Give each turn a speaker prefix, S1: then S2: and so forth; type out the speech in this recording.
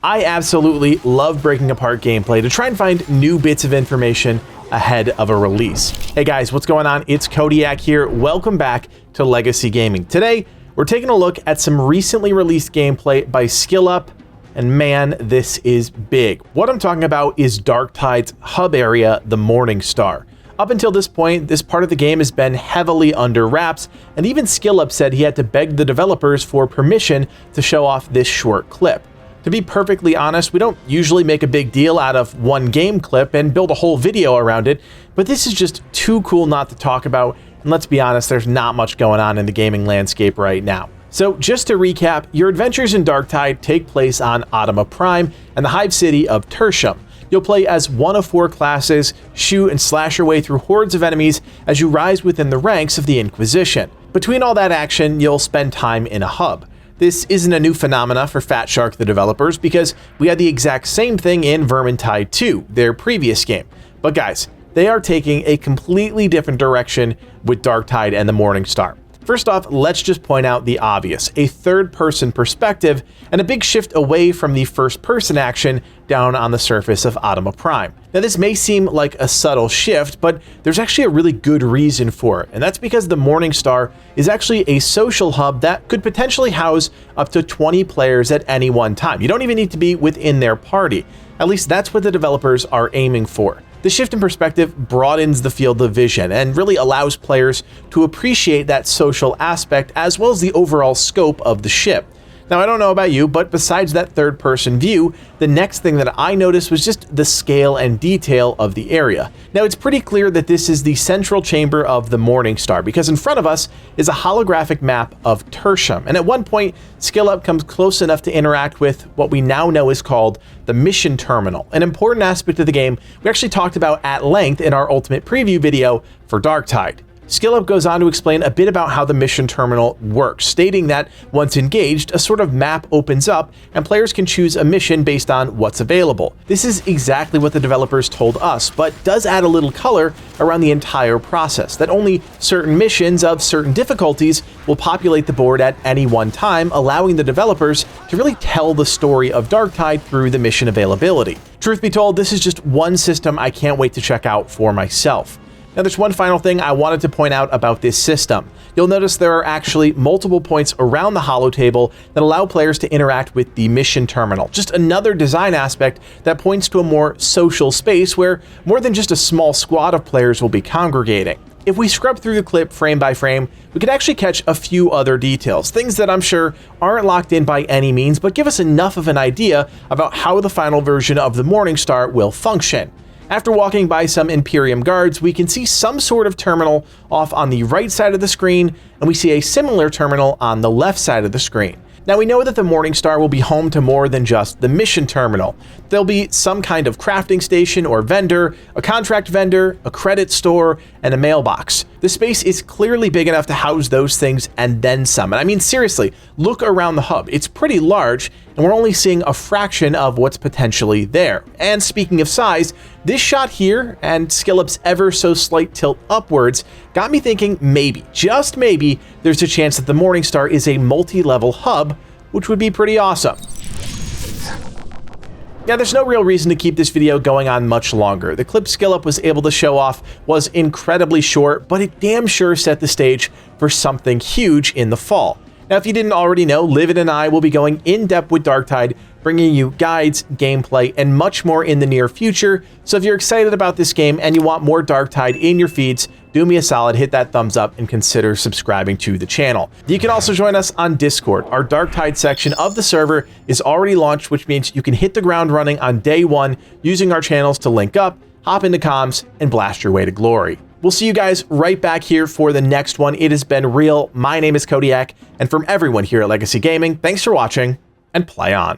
S1: I absolutely love breaking apart gameplay to try and find new bits of information ahead of a release. Hey guys, what's going on? It's Kodiak here. Welcome back to Legacy Gaming. Today, we're taking a look at some recently released gameplay by SkillUp, and man, this is big. What I'm talking about is Darktide's hub area, the Mourningstar. Up until this point, this part of the game has been heavily under wraps, and even SkillUp said he had to beg the developers for permission to show off this short clip. To be perfectly honest, we don't usually make a big deal out of one game clip and build a whole video around it, but this is just too cool not to talk about, and let's be honest, there's not much going on in the gaming landscape right now. So just to recap, your adventures in Darktide take place on Atoma Prime and the hive city of Tertium. You'll play as one of 4 classes, shoot and slash your way through hordes of enemies as you rise within the ranks of the Inquisition. Between all that action, you'll spend time in a hub. This isn't a new phenomena for Fat Shark the developers, because we had the exact same thing in Vermintide 2, their previous game. But guys, they are taking a completely different direction with Darktide and the Mourningstar. First off, let's just point out the obvious, a third-person perspective and a big shift away from the first-person action down on the surface of Atoma Prime. Now this may seem like a subtle shift, but there's actually a really good reason for it, and that's because the Mourningstar is actually a social hub that could potentially house up to 20 players at any one time. You don't even need to be within their party. At least that's what the developers are aiming for. The shift in perspective broadens the field of vision and really allows players to appreciate that social aspect as well as the overall scope of the ship. Now, I don't know about you, but besides that third-person view, the next thing that I noticed was just the scale and detail of the area. Now, it's pretty clear that this is the central chamber of the Mourningstar, because in front of us is a holographic map of Tertium, and at one point, SkillUp comes close enough to interact with what we now know is called the Mission Terminal, an important aspect of the game we actually talked about at length in our Ultimate Preview video for Darktide. SkillUp goes on to explain a bit about how the mission terminal works, stating that once engaged, a sort of map opens up and players can choose a mission based on what's available. This is exactly what the developers told us, but does add a little color around the entire process, that only certain missions of certain difficulties will populate the board at any one time, allowing the developers to really tell the story of Darktide through the mission availability. Truth be told, this is just one system I can't wait to check out for myself. Now, there's one final thing I wanted to point out about this system. You'll notice there are actually multiple points around the holo table that allow players to interact with the mission terminal. Just another design aspect that points to a more social space where more than just a small squad of players will be congregating. If we scrub through the clip frame by frame, we could actually catch a few other details, things that I'm sure aren't locked in by any means, but give us enough of an idea about how the final version of the Mourningstar will function. After walking by some Imperium guards, we can see some sort of terminal off on the right side of the screen, and we see a similar terminal on the left side of the screen. Now, we know that the Mourningstar will be home to more than just the mission terminal. There'll be some kind of crafting station or vendor, a contract vendor, a credit store, and a mailbox. The space is clearly big enough to house those things and then some. And I mean, seriously, look around the hub. It's pretty large, and we're only seeing a fraction of what's potentially there. And speaking of size, this shot here and SkillUp's ever so slight tilt upwards got me thinking maybe, just maybe, there's a chance that the Mourningstar is a multi-level hub, which would be pretty awesome. Now, there's no real reason to keep this video going on much longer. The clip SkillUp was able to show off was incredibly short, but it damn sure set the stage for something huge in the fall. Now, if you didn't already know, Livid and I will be going in depth with Darktide, bringing you guides, gameplay, and much more in the near future. So if you're excited about this game and you want more Darktide in your feeds, do me a solid, hit that thumbs up and consider subscribing to the channel. You can also join us on Discord. Our Darktide section of the server is already launched, which means you can hit the ground running on day one using our channels to link up, hop into comms, and blast your way to glory. We'll see you guys right back here for the next one. It has been real. My name is Kodiak, and from everyone here at Legacy Gaming, thanks for watching, and play on.